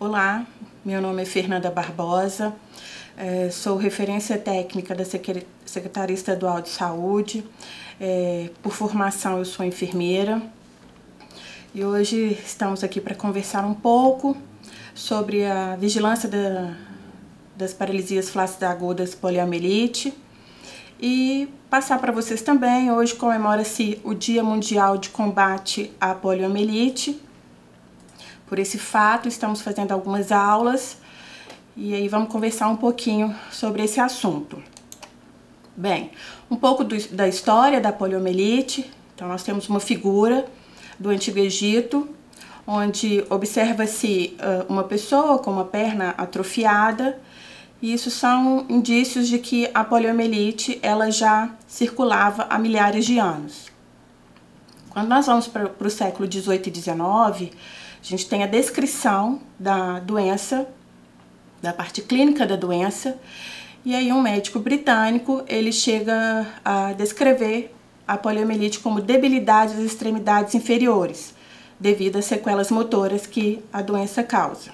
Olá, meu nome é Fernanda Barbosa, sou referência técnica da Secretaria Estadual de Saúde, por formação eu sou enfermeira e hoje estamos aqui para conversar um pouco sobre a vigilância das paralisias flácidas agudas poliomielite e passar para vocês também, hoje comemora-se o Dia Mundial de Combate à Poliomielite. Por esse fato, estamos fazendo algumas aulas e aí vamos conversar um pouquinho sobre esse assunto. Bem, um pouco da história da poliomielite. Então, nós temos uma figura do Antigo Egito, onde observa-se uma pessoa com uma perna atrofiada, e isso são indícios de que a poliomielite ela já circulava há milhares de anos. Quando nós vamos para o século XVIII e XIX, a gente tem a descrição da doença, da parte clínica da doença, e aí um médico britânico, ele chega a descrever a poliomielite como debilidade das extremidades inferiores, devido às sequelas motoras que a doença causa.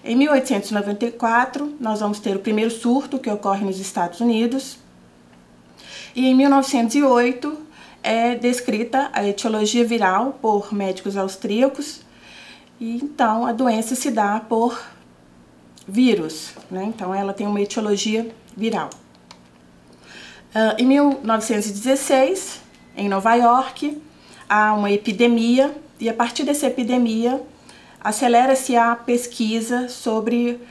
Em 1894, nós vamos ter o primeiro surto que ocorre nos Estados Unidos, e em 1908 é descrita a etiologia viral por médicos austríacos. E então a doença se dá por vírus, né? Então ela tem uma etiologia viral. Em 1916, em Nova York, há uma epidemia e a partir dessa epidemia acelera-se a pesquisa sobre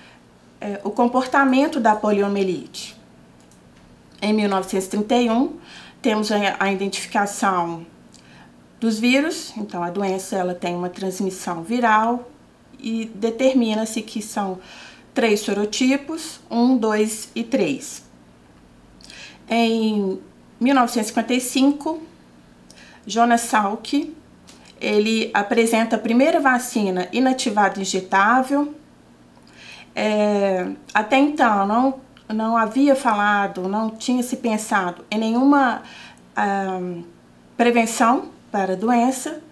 o comportamento da poliomielite. Em 1931, temos a identificação dos vírus. Então a doença ela tem uma transmissão viral e determina-se que são 3 sorotipos, 1, 2 e 3. Em 1955, Jonas Salk, ele apresenta a primeira vacina inativada injetável. Até então não havia falado, não tinha se pensado em nenhuma prevenção para a doença.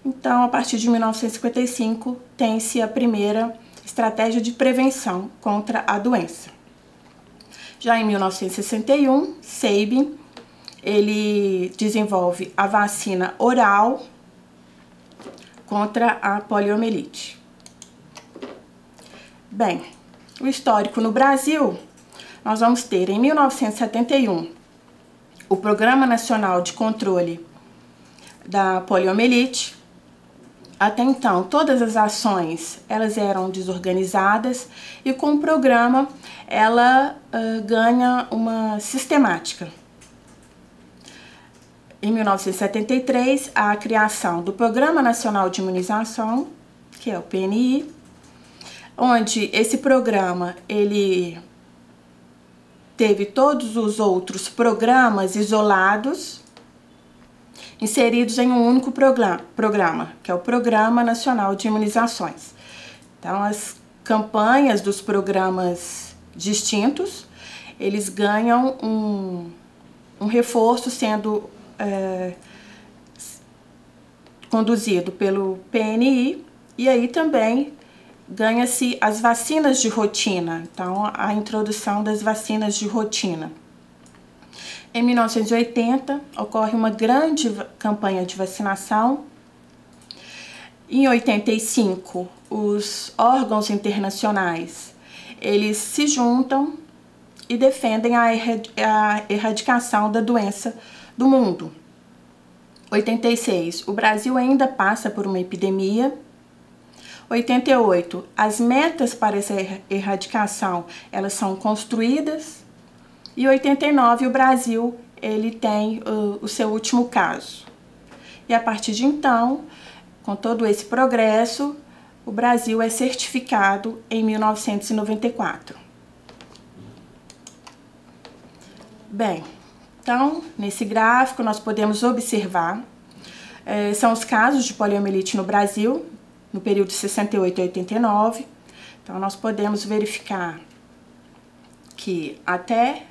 Então, a partir de 1955, tem-se a primeira estratégia de prevenção contra a doença. Já em 1961, Sabin, ele desenvolve a vacina oral contra a poliomielite. Bem, o histórico no Brasil, nós vamos ter em 1971 o Programa Nacional de Controle da Poliomielite. Até então, todas as ações elas eram desorganizadas e com o programa ela ganha uma sistemática. Em 1973, a criação do Programa Nacional de Imunização, que é o PNI, onde esse programa ele teve todos os outros programas isolados inseridos em um único programa, que é o Programa Nacional de Imunizações. Então, as campanhas dos programas distintos, eles ganham um reforço sendo conduzido pelo PNI, e aí também ganha-se as vacinas de rotina, então a introdução das vacinas de rotina. Em 1980, ocorre uma grande campanha de vacinação. Em 85, os órgãos internacionais, eles se juntam e defendem a erradicação da doença do mundo. 86, o Brasil ainda passa por uma epidemia. 88, as metas para essa erradicação, elas são construídas. E 89, o Brasil ele tem o seu último caso. E a partir de então, com todo esse progresso, o Brasil é certificado em 1994. Bem, então, nesse gráfico nós podemos observar, são os casos de poliomielite no Brasil, no período de 68 a 89. Então, nós podemos verificar que até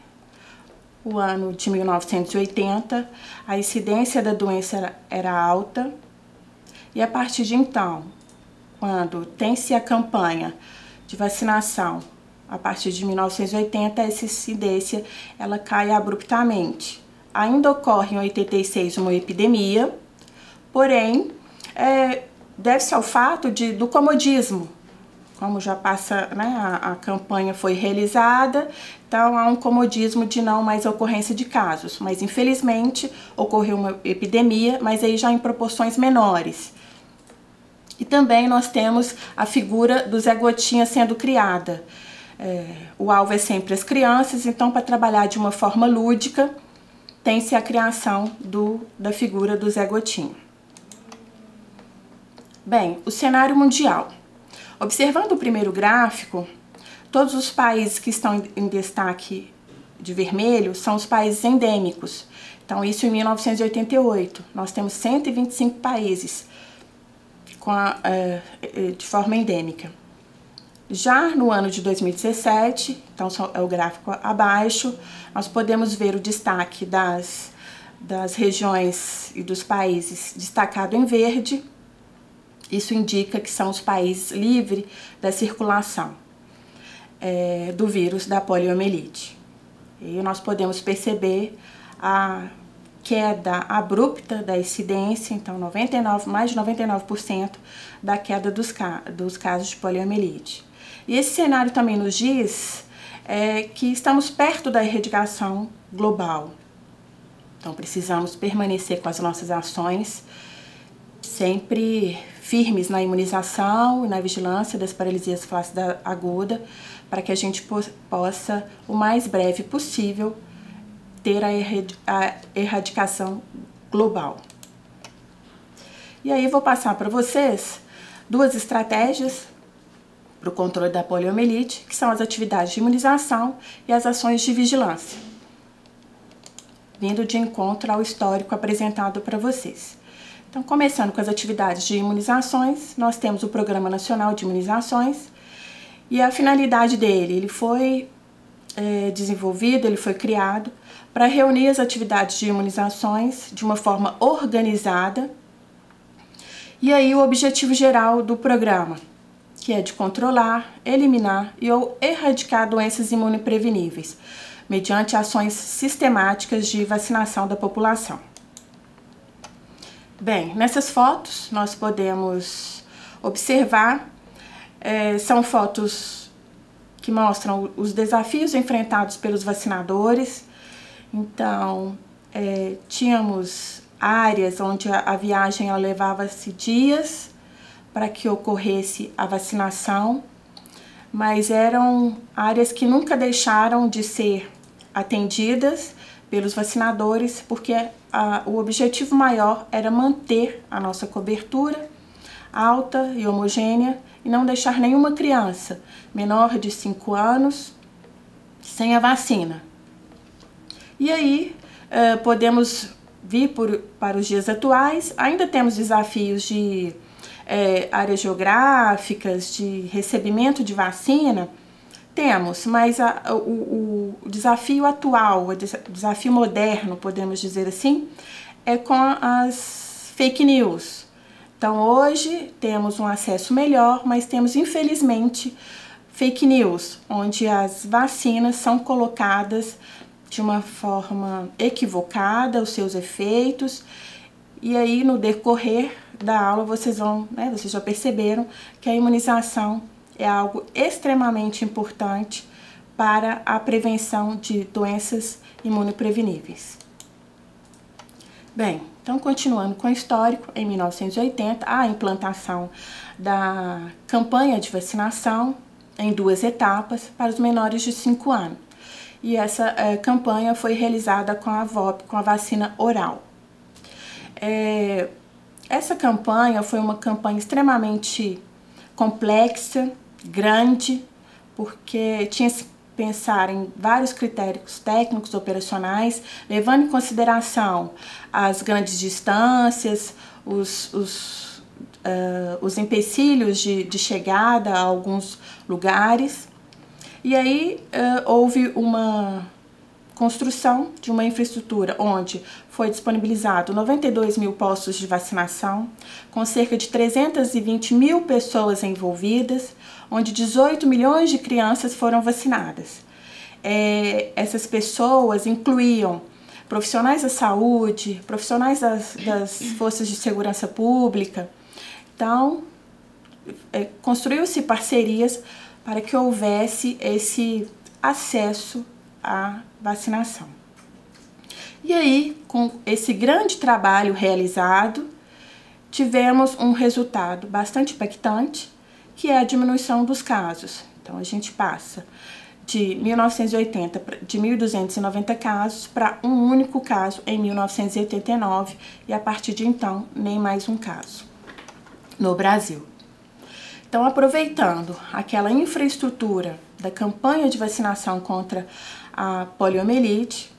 o ano de 1980, a incidência da doença era alta, e a partir de então, quando tem-se a campanha de vacinação a partir de 1980, essa incidência ela cai abruptamente. Ainda ocorre em 86 uma epidemia, porém, deve-se ao fato do comodismo. Como já passa, né, a campanha foi realizada, então há um comodismo de não mais ocorrência de casos. Mas infelizmente ocorreu uma epidemia, mas aí já em proporções menores. E também nós temos a figura do Zé Gotinha sendo criada. O alvo é sempre as crianças, então para trabalhar de uma forma lúdica, tem-se a criação da figura do Zé Gotinha. Bem, o cenário mundial. Observando o primeiro gráfico, todos os países que estão em destaque de vermelho são os países endêmicos. Então, isso em 1988. Nós temos 125 países de forma endêmica. Já no ano de 2017, então é o gráfico abaixo, nós podemos ver o destaque das regiões e dos países destacado em verde. Isso indica que são os países livres da circulação do vírus da poliomielite. E nós podemos perceber a queda abrupta da incidência, então mais de 99% da queda dos casos de poliomielite. E esse cenário também nos diz que estamos perto da erradicação global. Então precisamos permanecer com as nossas ações sempre firmes na imunização e na vigilância das paralisias flácidas agudas, para que a gente possa, o mais breve possível, ter a erradicação global. E aí vou passar para vocês duas estratégias para o controle da poliomielite, que são as atividades de imunização e as ações de vigilância, vindo de encontro ao histórico apresentado para vocês. Então, começando com as atividades de imunizações, nós temos o Programa Nacional de Imunizações e a finalidade dele, ele foi desenvolvido, ele foi criado para reunir as atividades de imunizações de uma forma organizada. E aí o objetivo geral do programa, que é de controlar, eliminar ou erradicar doenças imunopreveníveis, mediante ações sistemáticas de vacinação da população. Bem, nessas fotos nós podemos observar, são fotos que mostram os desafios enfrentados pelos vacinadores. Então, tínhamos áreas onde a viagem levava-se dias para que ocorresse a vacinação, mas eram áreas que nunca deixaram de ser atendidas pelos vacinadores, porque o objetivo maior era manter a nossa cobertura alta e homogênea e não deixar nenhuma criança menor de 5 anos sem a vacina. E aí podemos vir para os dias atuais. Ainda temos desafios de áreas geográficas, de recebimento de vacina, temos, mas o desafio atual, o desafio moderno, podemos dizer assim, é com as fake news. Então hoje temos um acesso melhor, mas temos infelizmente fake news, onde as vacinas são colocadas de uma forma equivocada, os seus efeitos, e aí no decorrer da aula vocês já perceberam que a imunização é algo extremamente importante para a prevenção de doenças imunopreveníveis. Bem, então continuando com o histórico, em 1980, a implantação da campanha de vacinação em 2 etapas para os menores de 5 anos. E essa campanha foi realizada com a VOP, com a vacina oral. Essa campanha foi uma campanha extremamente complexa, grande, porque tinha que pensar em vários critérios técnicos operacionais, levando em consideração as grandes distâncias, os empecilhos de chegada a alguns lugares. E aí houve uma construção de uma infraestrutura onde foi disponibilizado 92 mil postos de vacinação, com cerca de 320 mil pessoas envolvidas, onde 18 milhões de crianças foram vacinadas. Essas pessoas incluíam profissionais da saúde, profissionais das forças de segurança pública. Então, construiu-se parcerias para que houvesse esse acesso à vacinação. E aí, com esse grande trabalho realizado, tivemos um resultado bastante impactante, que é a diminuição dos casos. Então, a gente passa de 1980, de 1.290 casos para um único caso em 1989, e a partir de então, nem mais um caso no Brasil. Então, aproveitando aquela infraestrutura da campanha de vacinação contra a poliomielite,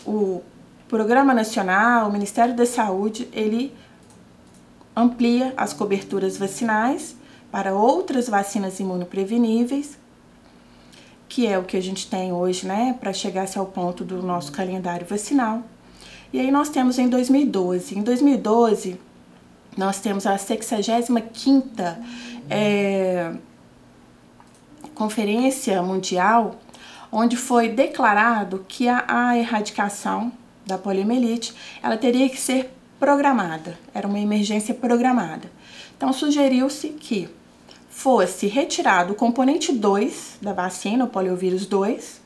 o Programa Nacional, o Ministério da Saúde, ele amplia as coberturas vacinais para outras vacinas imunopreveníveis, que é o que a gente tem hoje, né, para chegar-se ao ponto do nosso calendário vacinal. E aí nós temos em 2012. Em 2012, nós temos a 65ª Conferência Mundial, onde foi declarado que a erradicação da poliomielite, ela teria que ser programada, era uma emergência programada. Então, sugeriu-se que fosse retirado o componente 2 da vacina, o poliovírus 2,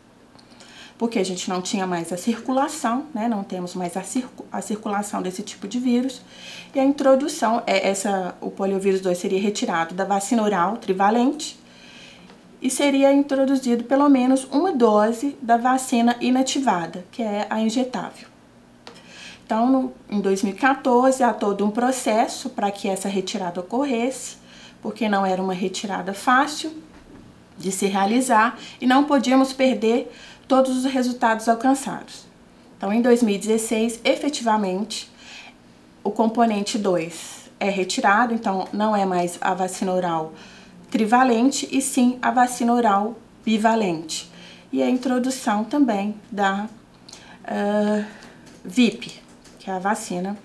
porque a gente não tinha mais a circulação, né? Não temos mais a circulação desse tipo de vírus, e a introdução, o poliovírus 2 seria retirado da vacina oral trivalente, e seria introduzido pelo menos uma dose da vacina inativada, que é a injetável. Então, em 2014, há todo um processo para que essa retirada ocorresse, porque não era uma retirada fácil de se realizar e não podíamos perder todos os resultados alcançados. Então, em 2016, efetivamente, o componente 2 é retirado, então não é mais a vacina oral trivalente, e sim a vacina oral bivalente. E a introdução também da VIP, que é a vacina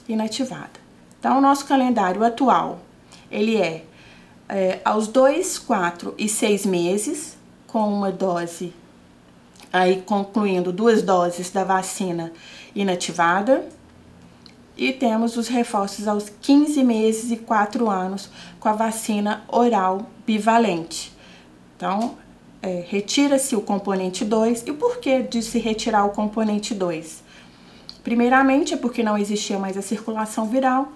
inativada. Então, o nosso calendário atual, ele aos 2, 4 e 6 meses, com uma dose, aí concluindo 2 doses da vacina inativada, e temos os reforços aos 15 meses e 4 anos com a vacina oral bivalente. Então, retira-se o componente 2. E o porquê de se retirar o componente 2? Primeiramente, é porque não existia mais a circulação viral.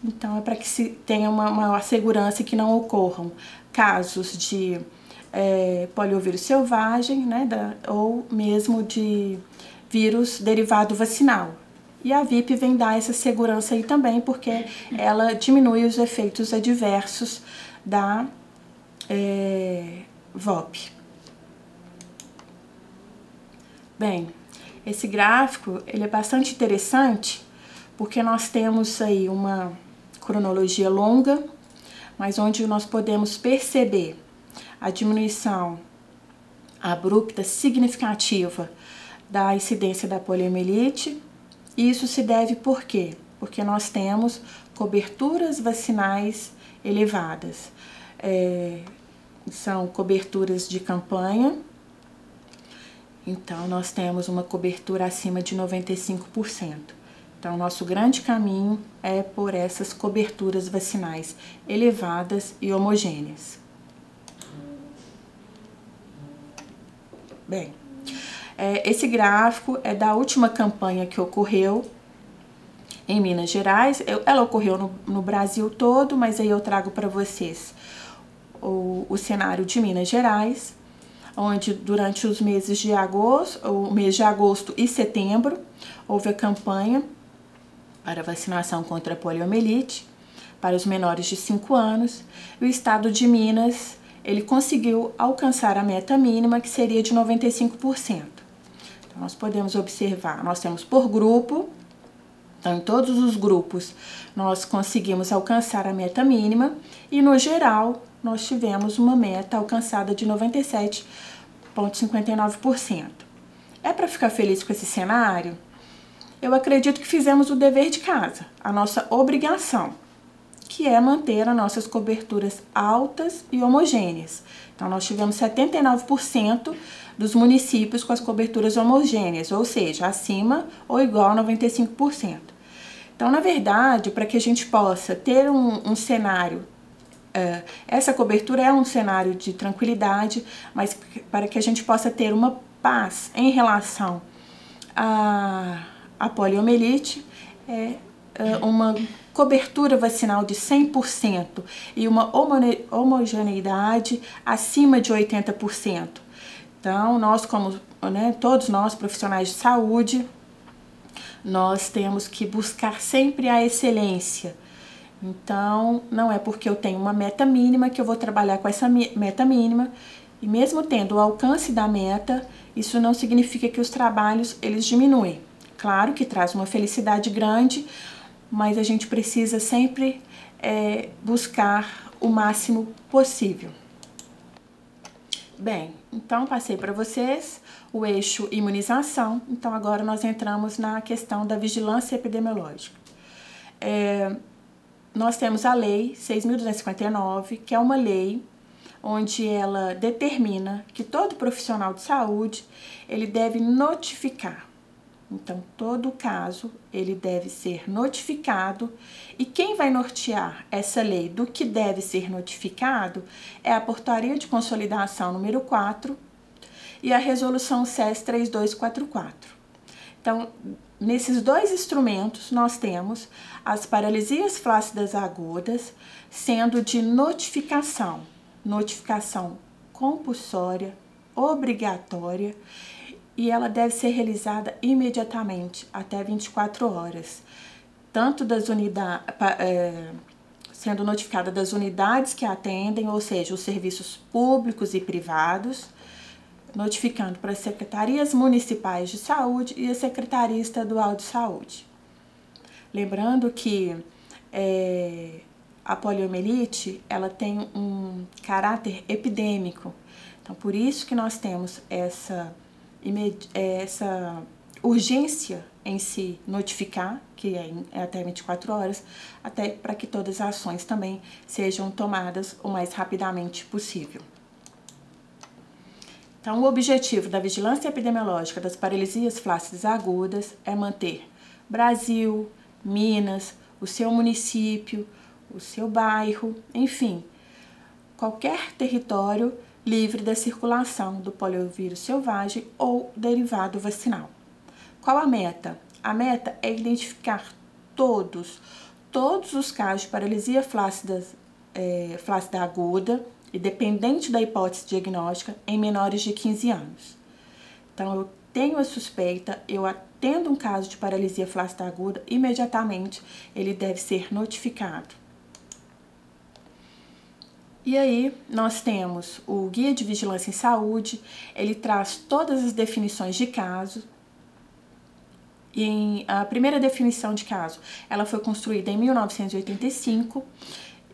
Então, é para que se tenha uma maior segurança, que não ocorram casos de poliovírus selvagem, né, ou mesmo de vírus derivado vacinal. E a VIP vem dar essa segurança aí também, porque ela diminui os efeitos adversos da VOP. Bem, esse gráfico ele é bastante interessante, porque nós temos aí uma cronologia longa, mas onde nós podemos perceber a diminuição abrupta, significativa da incidência da poliomielite. E isso se deve por quê? Porque nós temos coberturas vacinais elevadas. São coberturas de campanha, então nós temos uma cobertura acima de 95%. Então, nosso grande caminho é por essas coberturas vacinais elevadas e homogêneas. Bem, esse gráfico é da última campanha que ocorreu em Minas Gerais. Ela ocorreu no Brasil todo, mas aí eu trago para vocês o cenário de Minas Gerais, onde durante os meses de agosto, o mês de agosto e setembro, houve a campanha para vacinação contra a poliomielite para os menores de 5 anos. E o estado de Minas, ele conseguiu alcançar a meta mínima, que seria de 95%. Então, nós podemos observar, nós temos por grupo, então em todos os grupos nós conseguimos alcançar a meta mínima, e no geral nós tivemos uma meta alcançada de 97%, 4,59%. É para ficar feliz com esse cenário? Eu acredito que fizemos o dever de casa, a nossa obrigação, que é manter as nossas coberturas altas e homogêneas. Então, nós tivemos 79% dos municípios com as coberturas homogêneas, ou seja, acima ou igual a 95%. Então, na verdade, para que a gente possa ter um cenário, essa cobertura é um cenário de tranquilidade, mas para que a gente possa ter uma paz em relação à poliomielite, uma cobertura vacinal de 100% e uma homogeneidade acima de 80%. Então, nós todos nós profissionais de saúde, nós temos que buscar sempre a excelência. Então, não é porque eu tenho uma meta mínima que eu vou trabalhar com essa meta mínima, e mesmo tendo o alcance da meta, isso não significa que os trabalhos eles diminuem. Claro que traz uma felicidade grande, mas a gente precisa sempre buscar o máximo possível. Bem, então passei para vocês o eixo imunização, então agora nós entramos na questão da vigilância epidemiológica. Nós temos a Lei 6.259, que é uma lei onde ela determina que todo profissional de saúde ele deve notificar. Então, todo caso, ele deve ser notificado, e quem vai nortear essa lei do que deve ser notificado é a Portaria de Consolidação número 4 e a Resolução SES 3244. Então, nesses dois instrumentos, nós temos as paralisias flácidas agudas sendo de notificação compulsória, obrigatória, e ela deve ser realizada imediatamente, até 24 horas. Tanto das unidades, sendo notificada das unidades que atendem, ou seja, os serviços públicos e privados, notificando para as secretarias municipais de saúde e a Secretaria Estadual de Saúde. Lembrando que a poliomielite, ela tem um caráter epidêmico. Então, por isso que nós temos essa urgência em se notificar, que é até 24 horas, até para que todas as ações também sejam tomadas o mais rapidamente possível. Então, o objetivo da vigilância epidemiológica das paralisias flácidas agudas é manter Brasil, Minas, o seu município, o seu bairro, enfim, qualquer território livre da circulação do poliovírus selvagem ou derivado vacinal. Qual a meta? A meta é identificar todos os casos de paralisia flácida aguda, independente da hipótese diagnóstica, em menores de 15 anos. Então, eu tenho a suspeita, eu atendo um caso de paralisia flácida aguda, imediatamente ele deve ser notificado. E aí, nós temos o Guia de Vigilância em Saúde, ele traz todas as definições de caso. E a primeira definição de caso, ela foi construída em 1985,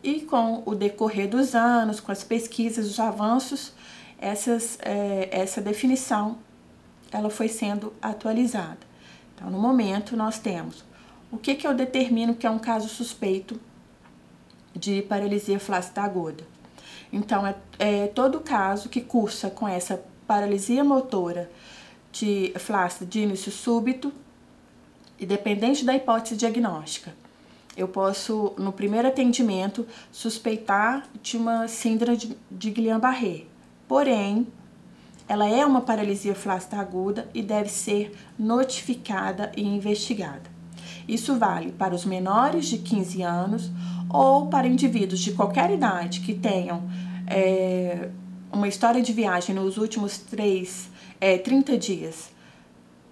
e com o decorrer dos anos, com as pesquisas, os avanços, essa definição, ela foi sendo atualizada. Então, no momento, nós temos o que eu determino que é um caso suspeito de paralisia flácida aguda. Então, é todo caso que cursa com essa paralisia motora flácida de início súbito, independente da hipótese diagnóstica. Eu posso, no primeiro atendimento, suspeitar de uma síndrome de Guillain-Barré. Porém, ela é uma paralisia flácida aguda e deve ser notificada e investigada. Isso vale para os menores de 15 anos ou para indivíduos de qualquer idade que tenham uma história de viagem nos últimos 30 dias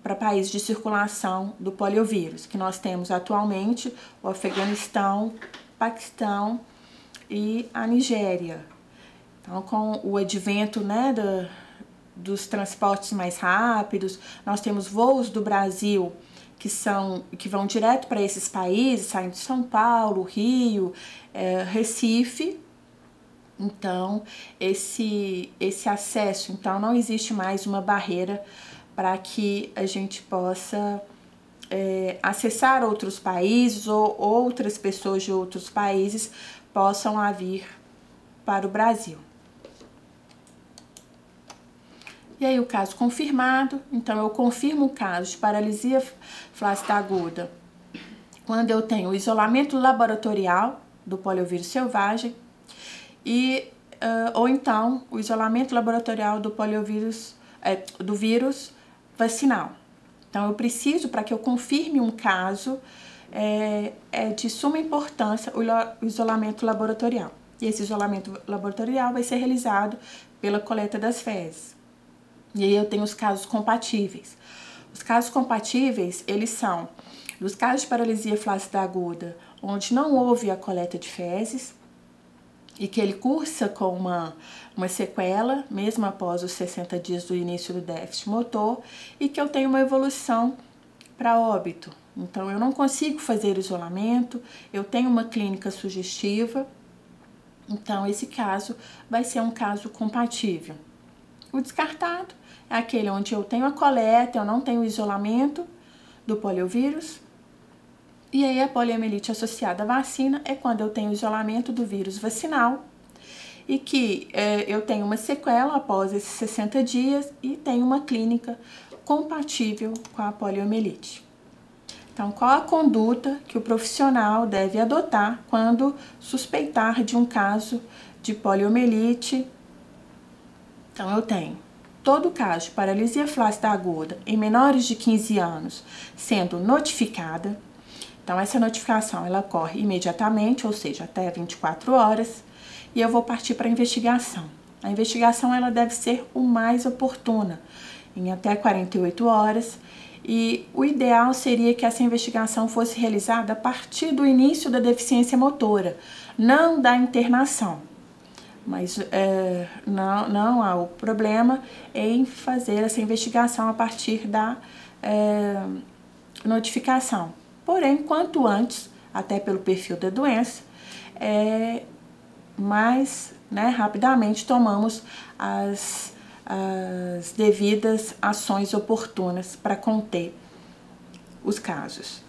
para países de circulação do poliovírus, que nós temos atualmente o Afeganistão, Paquistão e a Nigéria. Então, com o advento dos transportes mais rápidos, nós temos voos do Brasil que vão direto para esses países, saindo de São Paulo, Rio, Recife, Então, esse acesso, então não existe mais uma barreira para que a gente possa acessar outros países ou outras pessoas de outros países possam vir para o Brasil. E aí o caso confirmado, então eu confirmo o caso de paralisia flácida aguda quando eu tenho o isolamento laboratorial do poliovírus selvagem ou então o isolamento laboratorial do poliovírus, do vírus vacinal. Então eu preciso, para que eu confirme um caso, é de suma importância o isolamento laboratorial. E esse isolamento laboratorial vai ser realizado pela coleta das fezes. E aí eu tenho os casos compatíveis. Os casos compatíveis, eles são nos casos de paralisia flácida aguda, onde não houve a coleta de fezes e que ele cursa com uma sequela, mesmo após os 60 dias do início do déficit motor, e que eu tenho uma evolução para óbito. Então, eu não consigo fazer isolamento, eu tenho uma clínica sugestiva, então esse caso vai ser um caso compatível. O descartado é aquele onde eu tenho a coleta, eu não tenho isolamento do poliovírus. E aí a poliomielite associada à vacina é quando eu tenho isolamento do vírus vacinal e que eu tenho uma sequela após esses 60 dias e tenho uma clínica compatível com a poliomielite. Então, qual a conduta que o profissional deve adotar quando suspeitar de um caso de poliomielite? Então, eu tenho todo caso de paralisia flácida aguda em menores de 15 anos sendo notificada. Então, essa notificação ela ocorre imediatamente, ou seja, até 24 horas, e eu vou partir para a investigação. A investigação ela deve ser o mais oportuna, em até 48 horas, e o ideal seria que essa investigação fosse realizada a partir do início da deficiência motora, não da internação. Mas não há o problema em fazer essa investigação a partir da notificação. Porém, quanto antes, até pelo perfil da doença, mais rapidamente tomamos as devidas ações oportunas para conter os casos.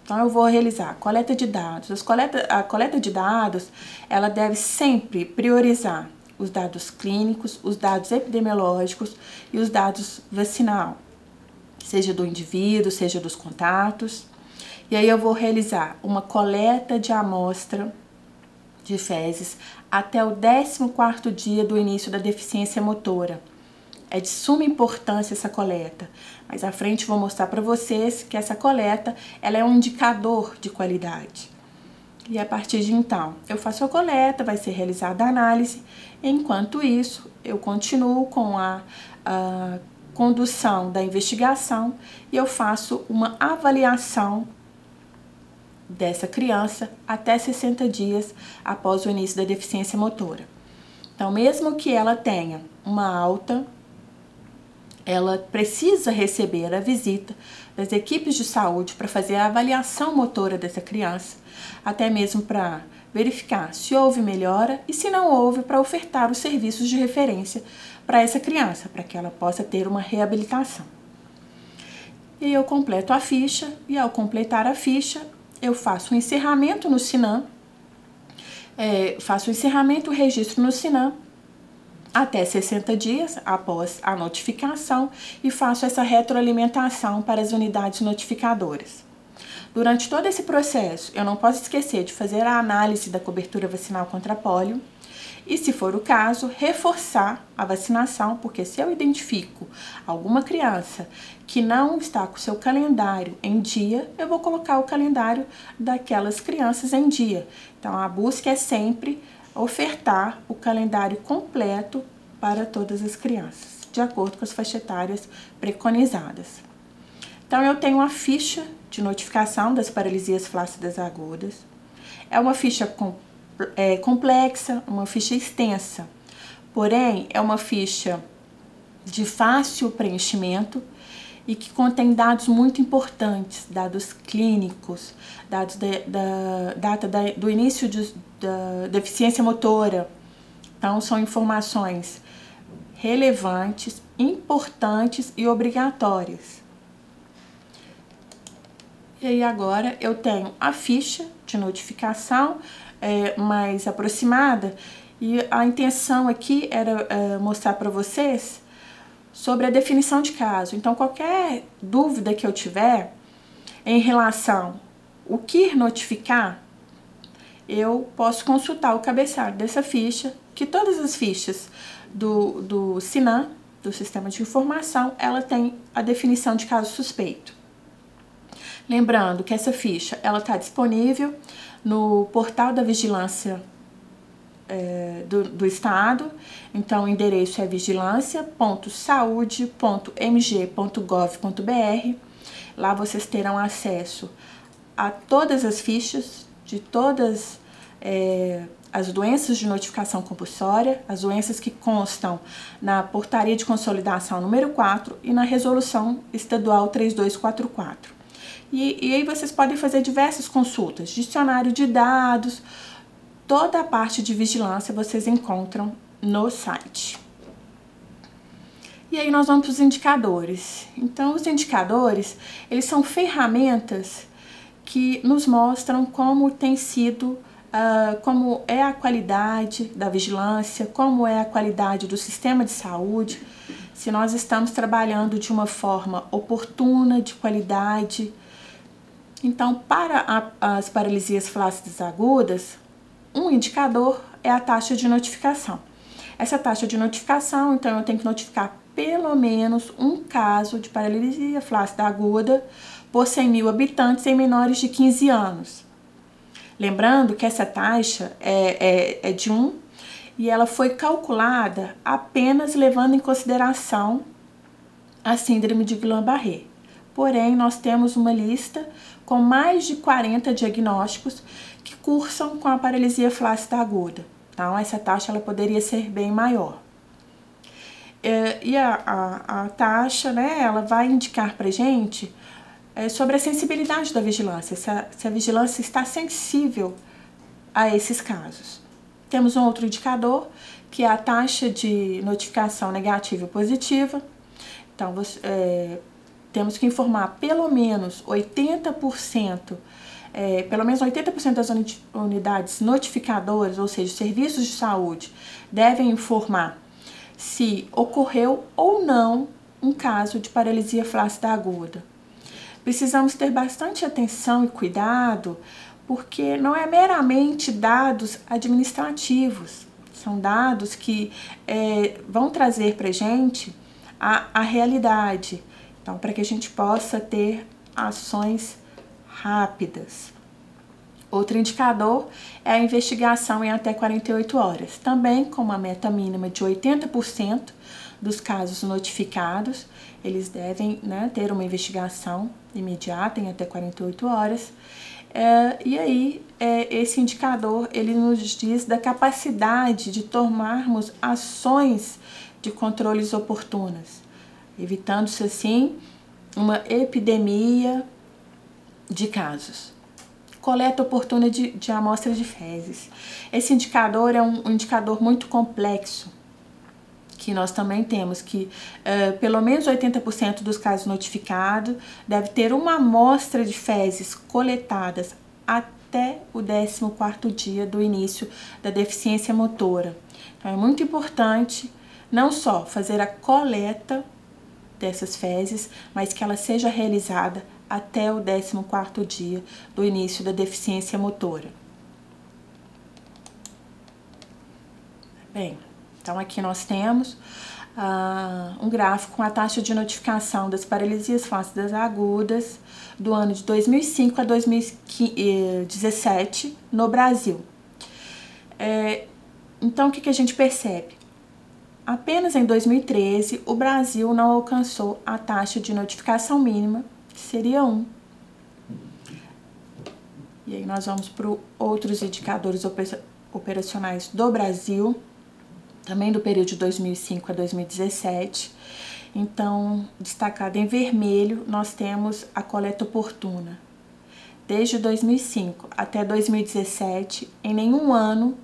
Então, eu vou realizar a coleta de dados. A coleta de dados, ela deve sempre priorizar os dados clínicos, os dados epidemiológicos e os dados vacinal, seja do indivíduo, seja dos contatos. E aí eu vou realizar uma coleta de amostra de fezes até o 14º dia do início da deficiência motora. É de suma importância essa coleta, mas à frente vou mostrar para vocês que essa coleta ela é um indicador de qualidade. E a partir de então, eu faço a coleta, vai ser realizada a análise, enquanto isso eu continuo com a condução da investigação e eu faço uma avaliação dessa criança até 60 dias após o início da deficiência motora. Então, mesmo que ela tenha uma alta, ela precisa receber a visita das equipes de saúde para fazer a avaliação motora dessa criança, até mesmo para verificar se houve melhora e se não houve, para ofertar os serviços de referência para essa criança, para que ela possa ter uma reabilitação. E eu completo a ficha, e ao completar a ficha, eu faço o encerramento no SINAM, o registro no SINAM, até 60 dias após a notificação e faço essa retroalimentação para as unidades notificadoras. Durante todo esse processo, eu não posso esquecer de fazer a análise da cobertura vacinal contra a polio e, se for o caso, reforçar a vacinação, porque se eu identifico alguma criança que não está com o seu calendário em dia, eu vou colocar o calendário daquelas crianças em dia. Então, a busca é sempre ofertar o calendário completo para todas as crianças, de acordo com as faixas etárias preconizadas. Então, eu tenho uma ficha de notificação das paralisias flácidas agudas. É uma ficha complexa, uma ficha extensa, porém, é uma ficha de fácil preenchimento e que contém dados muito importantes, dados clínicos, dados do início da deficiência motora, Então, são informações relevantes, importantes e obrigatórias. E aí agora eu tenho a ficha de notificação mais aproximada, e a intenção aqui era mostrar para vocês sobre a definição de caso. Então, qualquer dúvida que eu tiver em relação ao que notificar, eu posso consultar o cabeçalho dessa ficha, que todas as fichas do SINAM, do Sistema de Informação, ela tem a definição de caso suspeito. Lembrando que essa ficha ela está disponível no portal da Vigilância do Estado. Então, o endereço é vigilância.saude.mg.gov.br. Lá vocês terão acesso a todas as fichas de todas as doenças de notificação compulsória, as doenças que constam na Portaria de Consolidação número 4 e na Resolução Estadual 3244. E aí vocês podem fazer diversas consultas, dicionário de dados, toda a parte de vigilância vocês encontram no site. E aí nós vamos para os indicadores. Então, os indicadores, eles são ferramentas que nos mostram como tem sido, como é a qualidade da vigilância, como é a qualidade do sistema de saúde, se nós estamos trabalhando de uma forma oportuna, de qualidade. Então, para as paralisias flácidas agudas, um indicador é a taxa de notificação. Essa taxa de notificação, então, eu tenho que notificar pelo menos um caso de paralisia flácida aguda por 100.000 habitantes em menores de 15 anos. Lembrando que essa taxa é de 1 e ela foi calculada apenas levando em consideração a síndrome de Guillain-Barré. Porém, nós temos uma lista com mais de 40 diagnósticos que cursam com a paralisia flácida aguda. Então, essa taxa ela poderia ser bem maior. E a taxa, né, ela vai indicar para a gente sobre a sensibilidade da vigilância, se a vigilância está sensível a esses casos. Temos um outro indicador, que é a taxa de notificação negativa e positiva. Então, temos que informar pelo menos 80%, pelo menos 80% das unidades notificadoras, ou seja, serviços de saúde, devem informar se ocorreu ou não um caso de paralisia flácida aguda. Precisamos ter bastante atenção e cuidado, porque não é meramente dados administrativos, são dados que vão trazer para a gente a realidade. Então, para que a gente possa ter ações rápidas. Outro indicador é a investigação em até 48 horas, também com uma meta mínima de 80% dos casos notificados, eles devem, né, ter uma investigação imediata em até 48 horas. E aí, esse indicador, ele nos diz da capacidade de tomarmos ações de controles oportunas, evitando-se assim uma epidemia de casos. Coleta oportuna de amostra de fezes. Esse indicador é um indicador muito complexo, que nós também temos que pelo menos 80% dos casos notificados deve ter uma amostra de fezes coletadas até o 14º dia do início da deficiência motora. Então, é muito importante não só fazer a coleta dessas fezes, mas que ela seja realizada até o 14º dia do início da deficiência motora. Bem, então aqui nós temos um gráfico com a taxa de notificação das paralisias flácidas agudas do ano de 2005 a 2017 no Brasil. Então, o que a gente percebe? Apenas em 2013, o Brasil não alcançou a taxa de notificação mínima, que seria 1. E aí nós vamos para outros indicadores operacionais do Brasil, também do período de 2005 a 2017. Então, destacado em vermelho, nós temos a coleta oportuna. Desde 2005 até 2017, em nenhum ano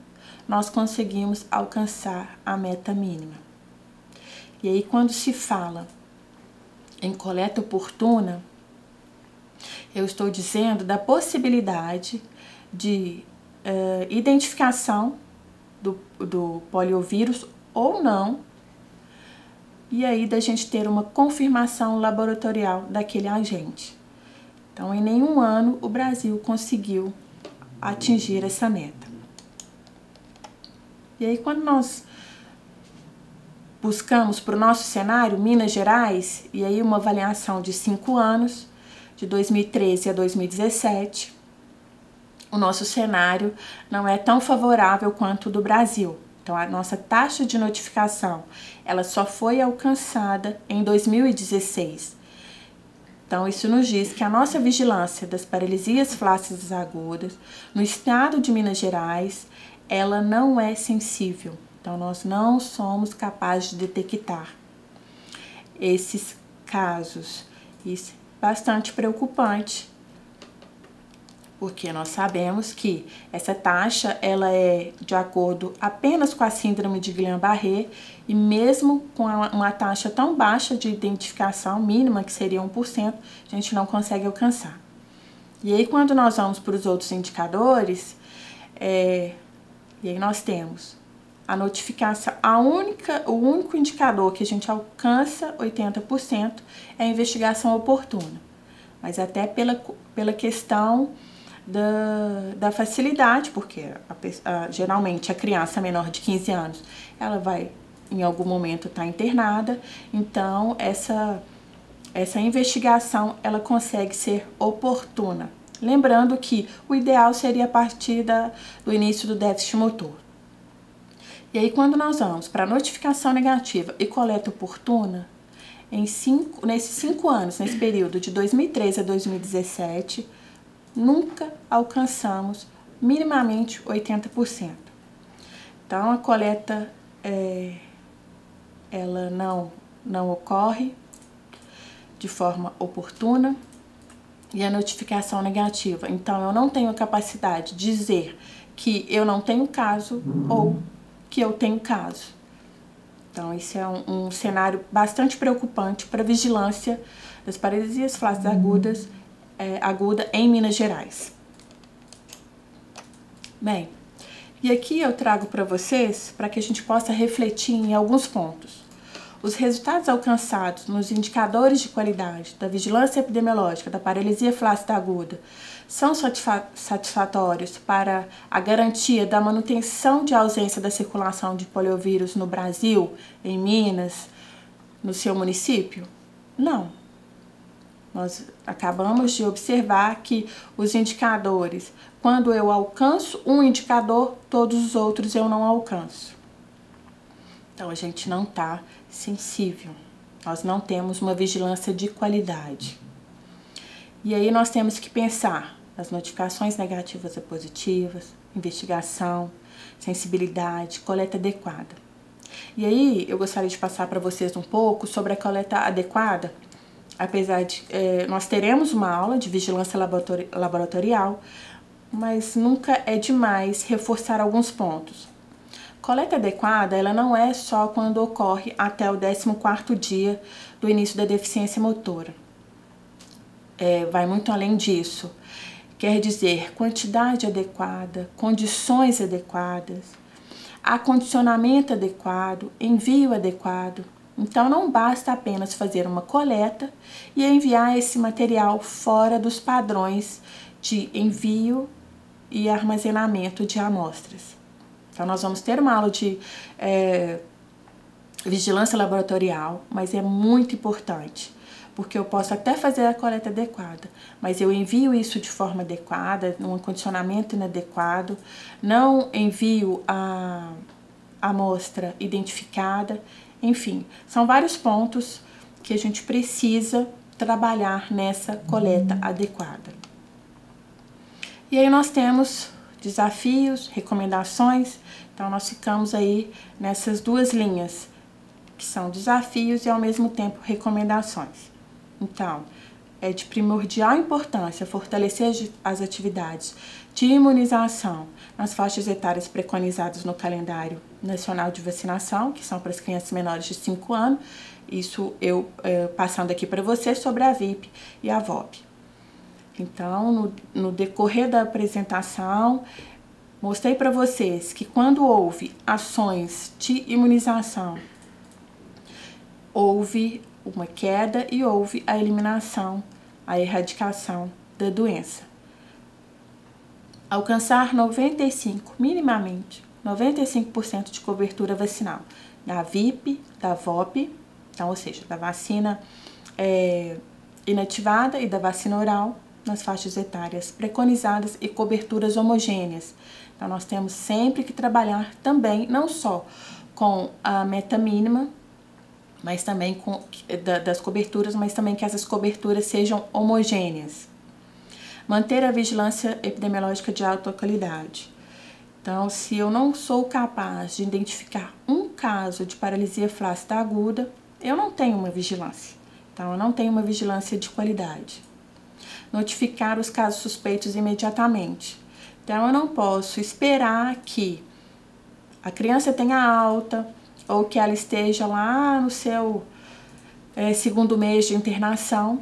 nós conseguimos alcançar a meta mínima. E aí, quando se fala em coleta oportuna, eu estou dizendo da possibilidade de identificação do poliovírus ou não, e aí da gente ter uma confirmação laboratorial daquele agente. Então, em nenhum ano o Brasil conseguiu atingir essa meta. E aí, quando nós buscamos para o nosso cenário, Minas Gerais, e aí uma avaliação de 5 anos, de 2013 a 2017, o nosso cenário não é tão favorável quanto o do Brasil. Então, a nossa taxa de notificação, ela só foi alcançada em 2016. Então, isso nos diz que a nossa vigilância das paralisias flácidas agudas no estado de Minas Gerais, ela não é sensível. Então, nós não somos capazes de detectar esses casos. Isso é bastante preocupante, porque nós sabemos que essa taxa ela é de acordo apenas com a síndrome de Guillain-Barré, e mesmo com uma taxa tão baixa de identificação mínima, que seria 1%, a gente não consegue alcançar. E aí, quando nós vamos para os outros indicadores, e aí nós temos a notificação, o único indicador que a gente alcança 80% é a investigação oportuna, mas até pela questão da facilidade, porque geralmente a criança menor de 15 anos, ela vai em algum momento estar internada, então essa investigação ela consegue ser oportuna. Lembrando que o ideal seria a partir do início do déficit motor. E aí, quando nós vamos para notificação negativa e coleta oportuna, nesses 5 anos, nesse período de 2013 a 2017, nunca alcançamos minimamente 80%. Então, a coleta ela não ocorre de forma oportuna, e a notificação negativa. Então, eu não tenho a capacidade de dizer que eu não tenho caso ou que eu tenho caso. Então, isso é um cenário bastante preocupante para a vigilância das paralisias flácidas aguda em Minas Gerais. Bem, e aqui eu trago para vocês, para que a gente possa refletir em alguns pontos. Os resultados alcançados nos indicadores de qualidade da vigilância epidemiológica da paralisia flácida aguda são satisfatórios para a garantia da manutenção de ausência da circulação de poliovírus no Brasil, em Minas, no seu município? Não. Nós acabamos de observar que os indicadores, quando eu alcanço um indicador, todos os outros eu não alcanço. Então, a gente não está sensível, nós não temos uma vigilância de qualidade. E aí nós temos que pensar nas notificações negativas e positivas, investigação, sensibilidade, coleta adequada. E aí eu gostaria de passar para vocês um pouco sobre a coleta adequada, apesar de nós teremos uma aula de vigilância laboratorial, mas nunca é demais reforçar alguns pontos. Coleta adequada, ela não é só quando ocorre até o 14º dia do início da deficiência motora. Vai muito além disso. Quer dizer, quantidade adequada, condições adequadas, acondicionamento adequado, envio adequado. Então, não basta apenas fazer uma coleta e enviar esse material fora dos padrões de envio e armazenamento de amostras. Então, nós vamos ter uma aula de vigilância laboratorial, mas é muito importante, porque eu posso até fazer a coleta adequada, mas eu envio isso de forma adequada, num acondicionamento inadequado, não envio a amostra identificada, enfim, são vários pontos que a gente precisa trabalhar nessa coleta adequada. E aí nós temos desafios, recomendações, então nós ficamos aí nessas duas linhas, que são desafios e ao mesmo tempo recomendações. Então, é de primordial importância fortalecer as atividades de imunização nas faixas etárias preconizadas no calendário nacional de vacinação, que são para as crianças menores de 5 anos. Isso eu passando aqui para vocês sobre a VIP e a VOP. Então, no decorrer da apresentação, mostrei para vocês que quando houve ações de imunização, houve uma queda e houve a eliminação, a erradicação da doença. Alcançar minimamente 95% de cobertura vacinal da VIP, da VOP, então, ou seja, da vacina inativada e da vacina oral nas faixas etárias preconizadas e coberturas homogêneas. Então, nós temos sempre que trabalhar também, não só com a meta mínima, mas também das coberturas, mas também que essas coberturas sejam homogêneas. Manter a vigilância epidemiológica de alta qualidade. Então, se eu não sou capaz de identificar um caso de paralisia flácida aguda, eu não tenho uma vigilância. Então, eu não tenho uma vigilância de qualidade. Notificar os casos suspeitos imediatamente. Então, eu não posso esperar que a criança tenha alta ou que ela esteja lá no seu segundo mês de internação,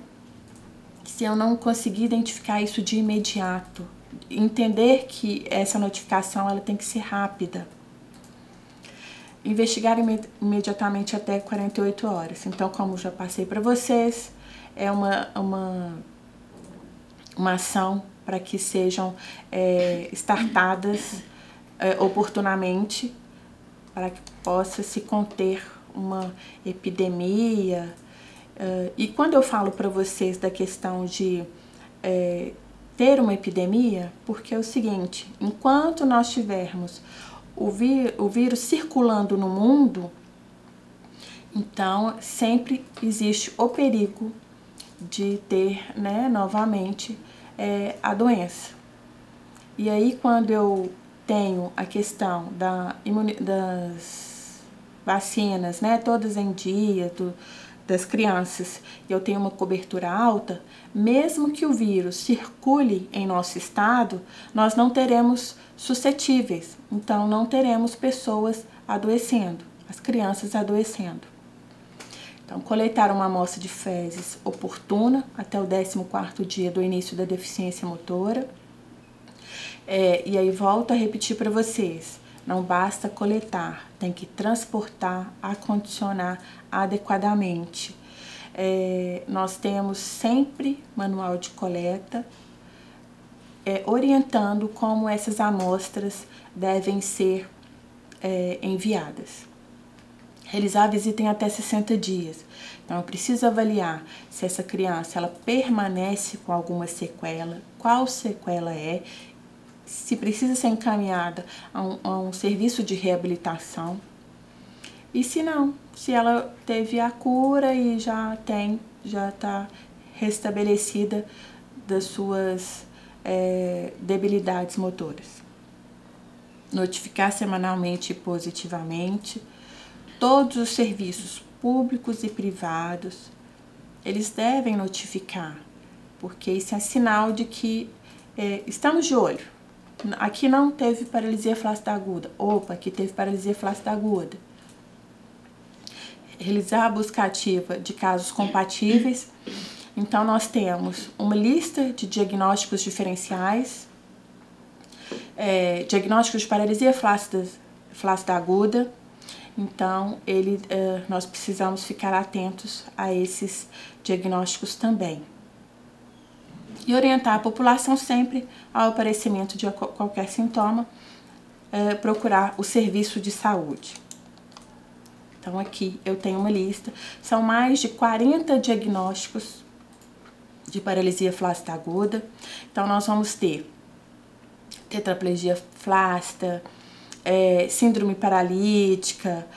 se eu não conseguir identificar isso de imediato. Entender que essa notificação ela tem que ser rápida. Investigar imediatamente até 48 horas. Então, como já passei para vocês, é uma ação para que sejam startadas oportunamente, para que possa se conter uma epidemia. E quando eu falo para vocês da questão de ter uma epidemia, porque é o seguinte, enquanto nós tivermos o vírus circulando no mundo, então sempre existe o perigo de ter, novamente a doença. E aí, quando eu tenho a questão das vacinas, todas em dia, das crianças, e eu tenho uma cobertura alta, mesmo que o vírus circule em nosso estado, nós não teremos suscetíveis, então não teremos pessoas adoecendo, as crianças adoecendo. Então, coletar uma amostra de fezes oportuna até o 14º dia do início da deficiência motora. E aí volto a repetir para vocês, não basta coletar, tem que transportar, acondicionar adequadamente. Nós temos sempre manual de coleta, orientando como essas amostras devem ser enviadas. Realizar a visita em até 60 dias. Então, eu preciso avaliar se essa criança ela permanece com alguma sequela, qual sequela se precisa ser encaminhada a um serviço de reabilitação. E se não, se ela teve a cura e já está restabelecida das suas debilidades motoras. Notificar semanalmente e positivamente. Todos os serviços públicos e privados, eles devem notificar, porque isso é sinal de que estamos de olho. Aqui não teve paralisia flácida aguda. Opa, aqui teve paralisia flácida aguda. Realizar a busca ativa de casos compatíveis. Então, nós temos uma lista de diagnósticos diferenciais, diagnósticos de paralisia flácida aguda. Então, nós precisamos ficar atentos a esses diagnósticos também. E orientar a população sempre ao aparecimento de qualquer sintoma, procurar o serviço de saúde. Então, aqui eu tenho uma lista, são mais de 40 diagnósticos de paralisia flácida aguda. Então, nós vamos ter tetraplegia flácida, síndrome paralítica,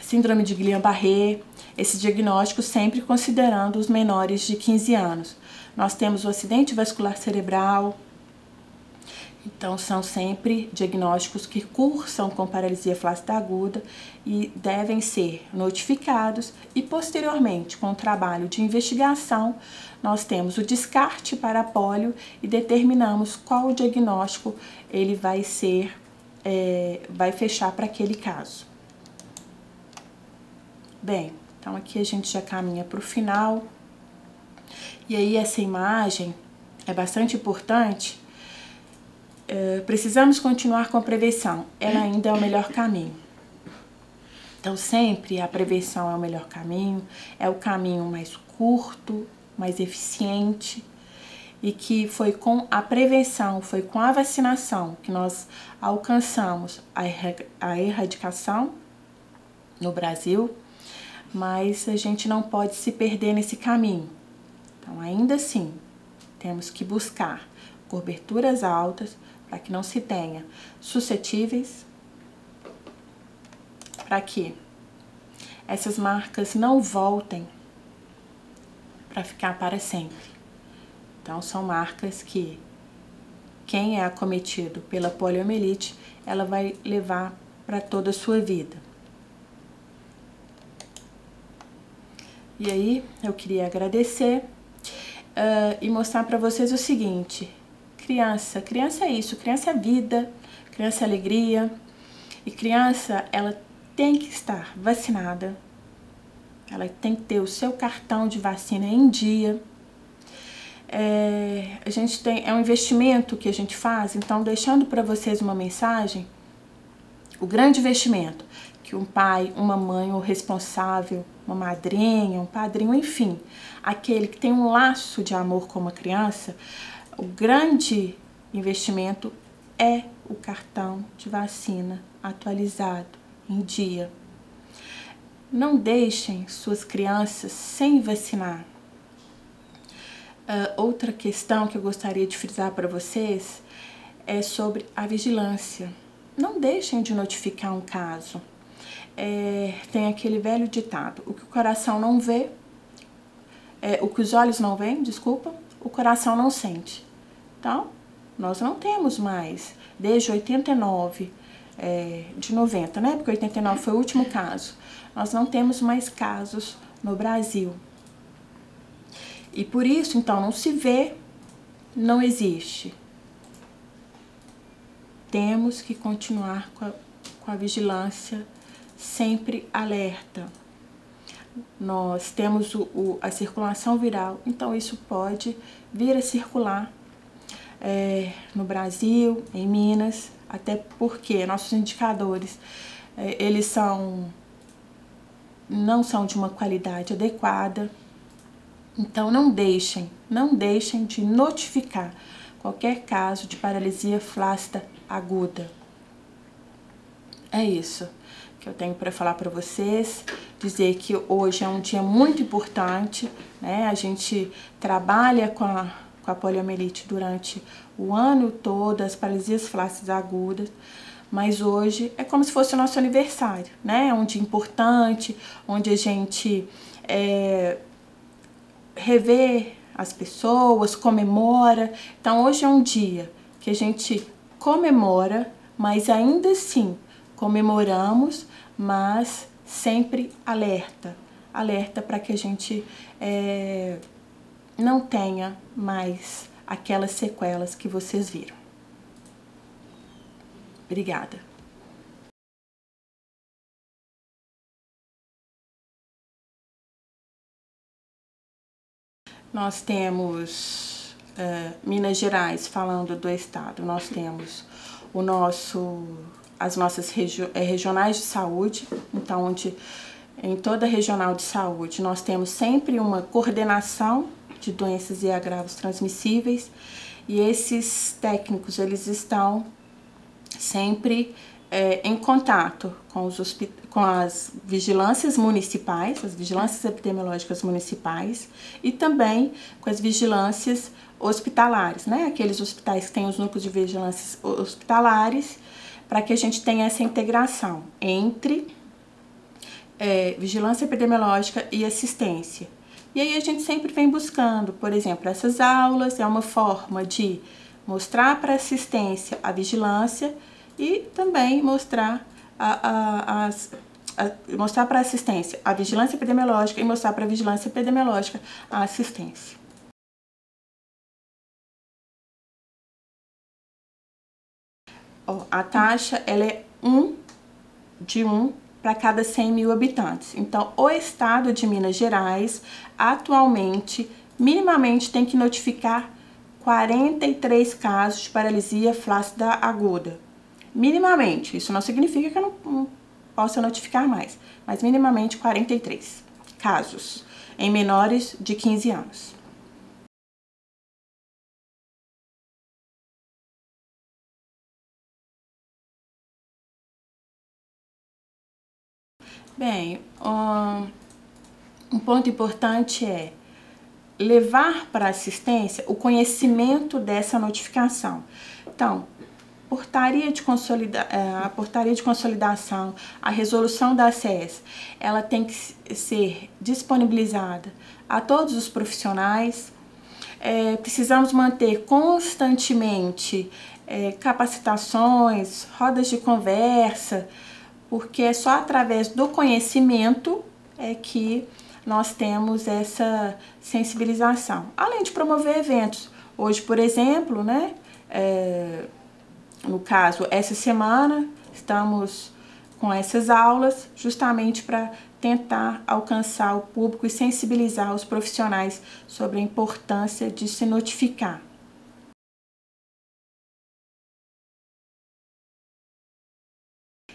síndrome de Guillain-Barré, esses diagnósticos sempre considerando os menores de 15 anos. Nós temos o acidente vascular cerebral Então, são sempre diagnósticos que cursam com paralisia flácida aguda e devem ser notificados e, posteriormente, com o trabalho de investigação, nós temos o descarte para pólio e determinamos qual diagnóstico ele vai ser, vai fechar para aquele caso. Bem, então aqui a gente já caminha para o final. E aí essa imagem é bastante importante. Precisamos continuar com a prevenção, ela ainda é o melhor caminho. Então sempre a prevenção é o melhor caminho, é o caminho mais curto, mais eficiente, e que foi com a prevenção, foi com a vacinação que nós alcançamos a erradicação no Brasil, mas a gente não pode se perder nesse caminho. Então ainda assim, temos que buscar coberturas altas, para que não se tenha suscetíveis, para que essas marcas não voltem para ficar para sempre. Então, são marcas que quem é acometido pela poliomielite, ela vai levar para toda a sua vida. E aí, eu queria agradecer e mostrar para vocês o seguinte: criança é isso, criança é vida, criança é alegria, e criança, ela tem que estar vacinada, ela tem que ter o seu cartão de vacina em dia. A gente é um investimento que a gente faz, então deixando para vocês uma mensagem, o grande investimento que um pai, uma mãe, o responsável, uma madrinha, um padrinho, enfim, aquele que tem um laço de amor com uma criança, o grande investimento é o cartão de vacina atualizado em dia. Não deixem suas crianças sem vacinar. Outra questão que eu gostaria de frisar para vocês é sobre a vigilância. Não deixem de notificar um caso. Tem aquele velho ditado: o que o coração não vê, o que os olhos não veem, desculpa, o coração não sente. Então, nós não temos mais, desde 89, de 90, né? Porque 89 foi o último caso. Nós não temos mais casos no Brasil. E por isso, então, não se vê, não existe. Temos que continuar com a vigilância sempre alerta. Nós temos a circulação viral, então isso pode vir a circular no Brasil, em Minas, até porque nossos indicadores, eles não são de uma qualidade adequada. Então não deixem de notificar qualquer caso de paralisia flácida aguda. É isso que eu tenho para falar para vocês, dizer que hoje é um dia muito importante, né? A gente trabalha com a poliomielite durante o ano todo, as paralisias flácidas agudas, mas hoje é como se fosse o nosso aniversário, né? É um dia importante, onde a gente revê as pessoas, comemora. Então hoje é um dia que a gente comemora, mas ainda assim comemoramos, mas sempre alerta para que a gente não tenha mais aquelas sequelas que vocês viram. Obrigada. Nós temos Minas Gerais, falando do estado, nós temos as nossas regionais de saúde, então onde em toda regional de saúde nós temos sempre uma coordenação de doenças e agravos transmissíveis, e esses técnicos, eles estão sempre em contato com as vigilâncias municipais, as vigilâncias epidemiológicas municipais, e também com as vigilâncias hospitalares, né? Aqueles hospitais que têm os núcleos de vigilâncias hospitalares, para que a gente tenha essa integração entre vigilância epidemiológica e assistência. E aí a gente sempre vem buscando, por exemplo, essas aulas é uma forma de mostrar para a assistência a vigilância e também mostrar mostrar para a assistência a vigilância epidemiológica e mostrar para a vigilância epidemiológica a assistência. A taxa ela é 1 para cada 100 mil habitantes. Então, o estado de Minas Gerais, atualmente, minimamente tem que notificar 43 casos de paralisia flácida aguda. Minimamente, isso não significa que eu não possa notificar mais, mas minimamente 43 casos em menores de 15 anos. Bem, um ponto importante é levar para a assistência o conhecimento dessa notificação. Então, a portaria de consolidação, a resolução da SES, ela tem que ser disponibilizada a todos os profissionais. Precisamos manter constantemente capacitações, rodas de conversa, porque é só através do conhecimento que nós temos essa sensibilização. Além de promover eventos. Hoje, por exemplo, né, no caso, essa semana, estamos com essas aulas justamente para tentar alcançar o público e sensibilizar os profissionais sobre a importância de se notificar.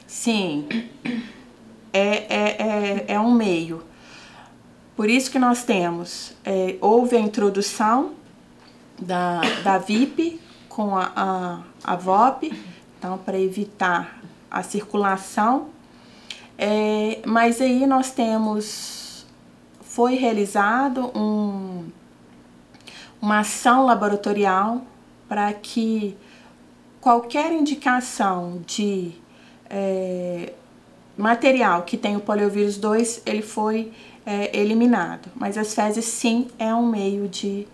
Sim, é um meio. Por isso que nós temos, houve a introdução da VIP com a VOP, então para evitar a circulação, mas aí nós temos, foi realizado uma ação laboratorial para que qualquer indicação de material que tem o poliovírus 2, ele foi eliminado. Mas as fezes, sim, é um meio de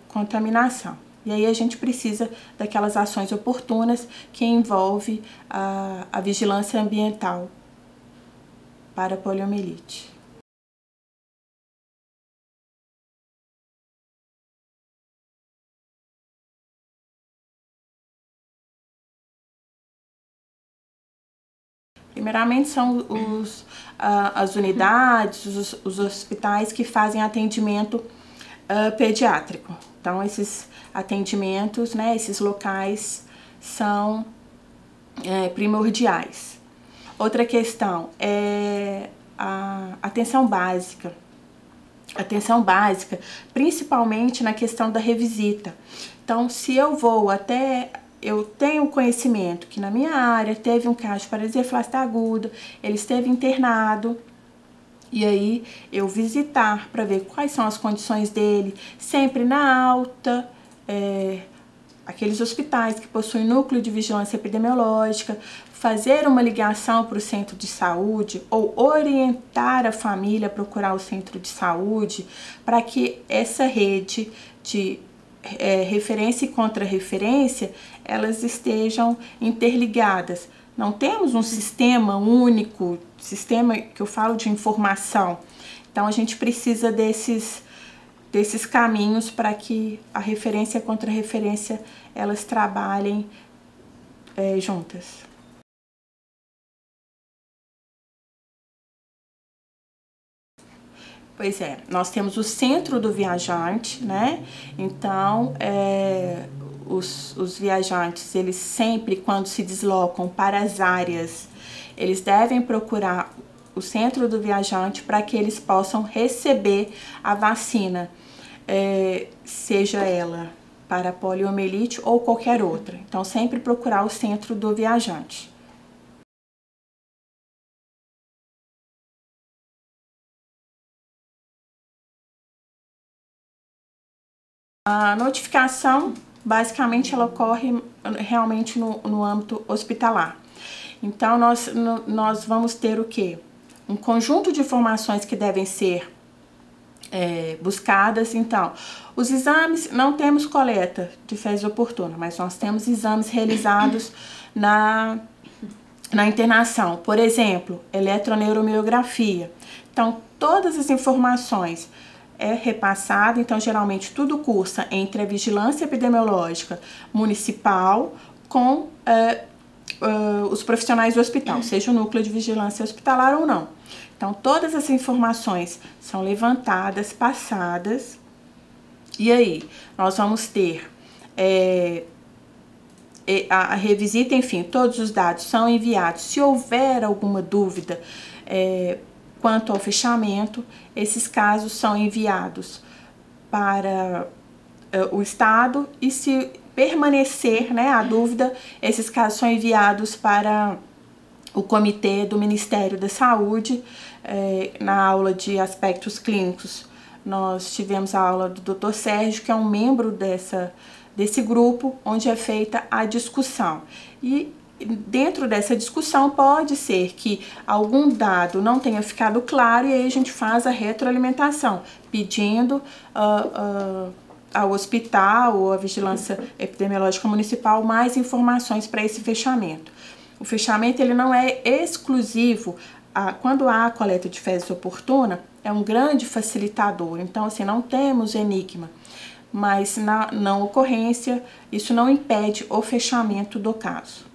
contaminação. E aí a gente precisa daquelas ações oportunas que envolve a vigilância ambiental para a poliomielite. Primeiramente são as unidades, os hospitais que fazem atendimento pediátrico. Então esses atendimentos, né, esses locais são primordiais. Outra questão é a atenção básica. Atenção básica, principalmente na questão da revisita. Então, se eu vou eu tenho conhecimento que na minha área teve um caso de paralisia flácida aguda, ele esteve internado, e aí eu visitar para ver quais são as condições dele, sempre na alta, aqueles hospitais que possuem núcleo de vigilância epidemiológica, fazer uma ligação para o centro de saúde ou orientar a família a procurar o centro de saúde para que essa rede de referência e contra-referência, elas estejam interligadas. Não temos um sistema único, sistema que eu falo de informação. Então, a gente precisa desses caminhos para que a referência e a contra-referência, elas trabalhem juntas. Pois é, nós temos o centro do viajante, né? Então, os viajantes, eles sempre, quando se deslocam para as áreas, eles devem procurar o centro do viajante para que eles possam receber a vacina, seja ela para a poliomielite ou qualquer outra. Então, sempre procurar o centro do viajante. A notificação, basicamente, ela ocorre realmente no âmbito hospitalar. Então, nós vamos ter o quê? Um conjunto de informações que devem ser buscadas. Então, os exames, não temos coleta de fezes oportuna, mas nós temos exames realizados na internação. Por exemplo, eletroneuromiografia. Então, todas as informações repassada, então geralmente tudo cursa entre a vigilância epidemiológica municipal com os profissionais do hospital, seja o núcleo de vigilância hospitalar ou não. Então todas as informações são levantadas, passadas, e aí nós vamos ter a revisita, enfim, todos os dados são enviados. Se houver alguma dúvida quanto ao fechamento, esses casos são enviados para o Estado, e se permanecer, né, a dúvida, esses casos são enviados para o comitê do Ministério da Saúde. Na aula de aspectos clínicos, nós tivemos a aula do Dr. Sérgio, que é um membro desse grupo, onde é feita a discussão. E dentro dessa discussão pode ser que algum dado não tenha ficado claro, e aí a gente faz a retroalimentação, pedindo ao hospital ou à Vigilância Epidemiológica Municipal mais informações para esse fechamento. O fechamento, ele não é exclusivo. Quando há a coleta de fezes oportuna, é um grande facilitador. Então, assim, não temos enigma, mas na não ocorrência, isso não impede o fechamento do caso.